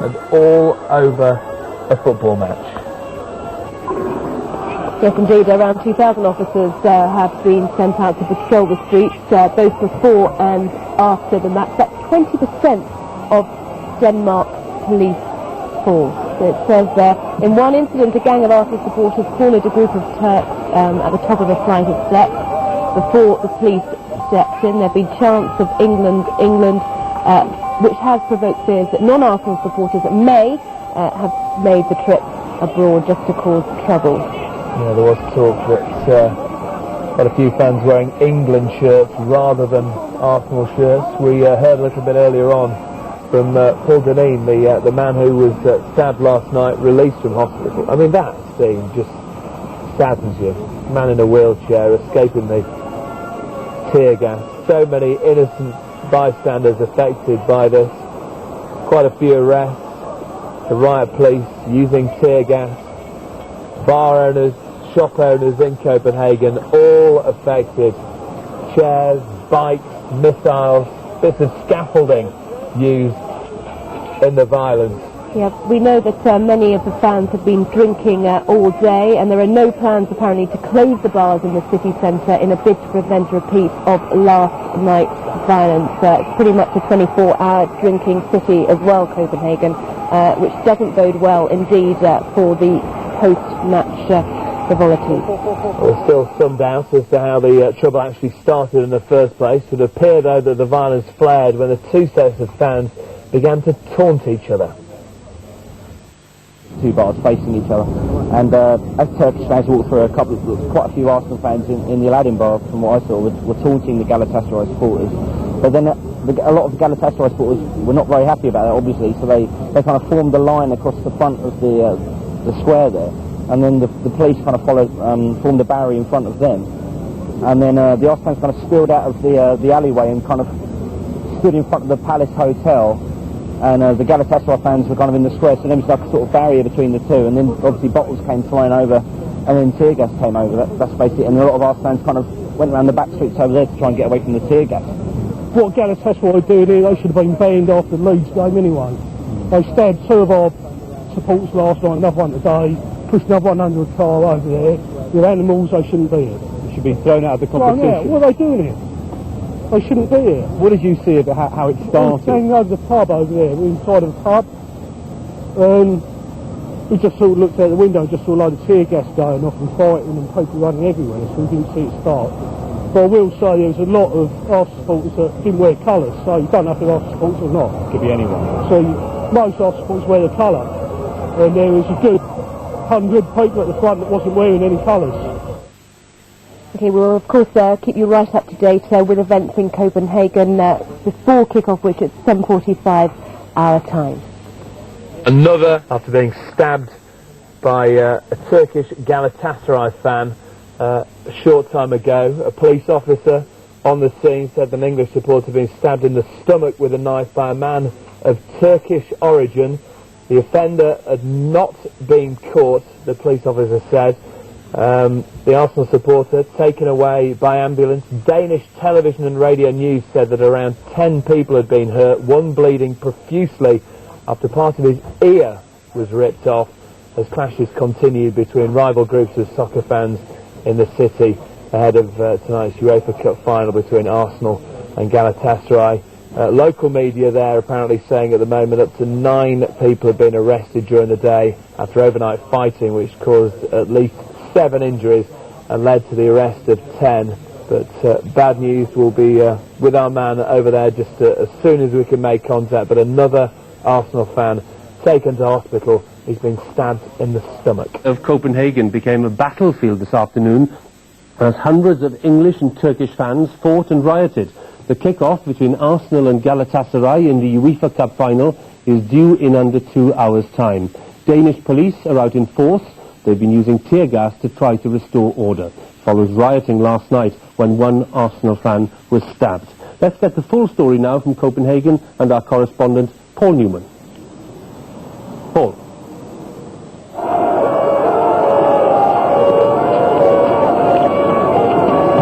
and all over a football match. Yes, indeed. Around 2,000 officers have been sent out to patrol the streets, both before and after the match. That's 20% of Denmark's police force. It says in one incident, a gang of Arsenal supporters cornered a group of Turks at the top of a flight of steps before the police stepped in. There have been chants of England, which has provoked fears that non-Arsenal supporters may have made the trip abroad just to cause trouble. Yeah, there was talk that quite a few fans wearing England shirts rather than Arsenal shirts. We heard a little bit earlier on from Paul Deneen, the man who was stabbed last night, released from hospital. I mean, that scene just saddens you. Man in a wheelchair escaping the tear gas. So many innocent bystanders affected by this. Quite a few arrests. The riot police using tear gas. Bar owners, shop owners in Copenhagen, all affected. Chairs, bikes, missiles, bits of scaffolding used in the violence. Yeah, we know that many of the fans have been drinking all day, and there are no plans apparently to close the bars in the city centre in a bid to prevent a repeat of last night's violence. It's pretty much a 24-hour drinking city as well, Copenhagen, which doesn't bode well indeed for the post-match frivolities. There's still some doubt as to how the trouble actually started in the first place. It appeared, though, that the violence flared when the two sets of fans began to taunt each other. Two bars facing each other, and as Turkish fans walked through, quite a few Arsenal fans in the Aladdin bar, from what I saw, were taunting the Galatasaray supporters. But then a lot of the Galatasaray supporters were not very happy about that, obviously, so they kind of formed a line across the front of the square there, and then the police kind of formed a barrier in front of them, and then the Arsenal fans kind of spilled out of the alleyway and kind of stood in front of the Palace Hotel, and the Galatasaray fans were kind of in the square, so there was like a sort of barrier between the two, and then obviously bottles came flying over, and then tear gas came over. That's basically it, and a lot of our fans kind of went around the back streets over there to try and get away from the tear gas. What Galatasaray are doing here, they should have been banned after the Leeds game anyway. They stabbed two of our supporters last night, another one today, pushed another one under a car over there. They're animals, they shouldn't be here. They should be thrown out of the competition. Well, yeah, what are they doing here? They shouldn't be here. What did you see about how it started? We were standing over the pub over there. We're inside of the pub. We just sort of looked out the window and just saw a load of tear gas going off and fighting and people running everywhere, so we didn't see it start. But I will say there's a lot of Arsenal supporters that didn't wear colours, so you don't know if they're Arsenal supporters or not. Could be anyone. So most Arsenal supporters wear the colour, and there was a good 100 people at the front that wasn't wearing any colours. Okay, we'll of course keep you right up to date with events in Copenhagen before kick-off, which at 7:45 our time. Another after being stabbed by a Turkish Galatasaray fan a short time ago. A police officer on the scene said an English supporter had been stabbed in the stomach with a knife by a man of Turkish origin. The offender had not been caught, the police officer said. The Arsenal supporter taken away by ambulance. Danish television and radio news said that around 10 people had been hurt, one bleeding profusely after part of his ear was ripped off as clashes continued between rival groups of soccer fans in the city ahead of tonight's UEFA Cup final between Arsenal and Galatasaray. Local media there apparently saying at the moment up to 9 people have been arrested during the day after overnight fighting, which caused at least 7 injuries and led to the arrest of 10. But bad news will be with our man over there just as soon as we can make contact. But another Arsenal fan taken to hospital. He's been stabbed in the stomach. Of Copenhagen became a battlefield this afternoon as hundreds of English and Turkish fans fought and rioted. The kick-off between Arsenal and Galatasaray in the UEFA Cup final is due in under 2 hours' time. Danish police are out in force. They've been using tear gas to try to restore order. Follows rioting last night when one Arsenal fan was stabbed. Let's get the full story now from Copenhagen and our correspondent Paul Newman. Paul.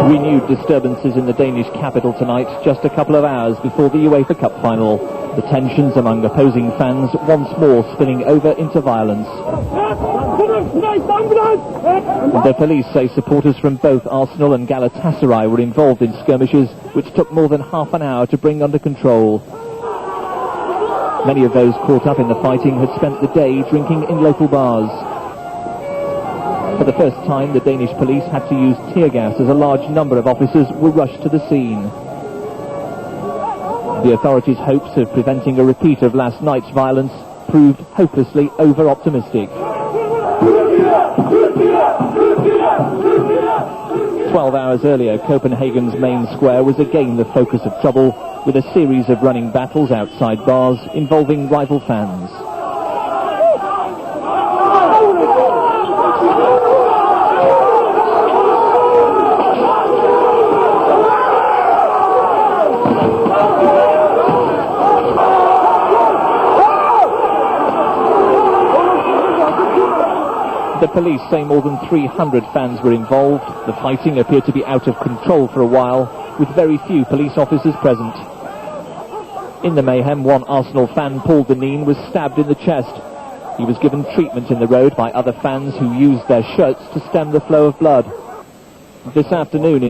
Renewed disturbances in the Danish capital tonight, just a couple of hours before the UEFA Cup final. The tensions among opposing fans once more spilling over into violence. The police say supporters from both Arsenal and Galatasaray were involved in skirmishes which took more than half an hour to bring under control. Many of those caught up in the fighting had spent the day drinking in local bars. For the first time, the Danish police had to use tear gas as a large number of officers were rushed to the scene. The authorities' hopes of preventing a repeat of last night's violence proved hopelessly over-optimistic. 12 hours earlier, Copenhagen's main square was again the focus of trouble, with a series of running battles outside bars involving rival fans. The police say more than 300 fans were involved. The fighting appeared to be out of control for a while, with very few police officers present. In the mayhem, one Arsenal fan, Paul Deneen, was stabbed in the chest. He was given treatment in the road by other fans who used their shirts to stem the flow of blood. This afternoon,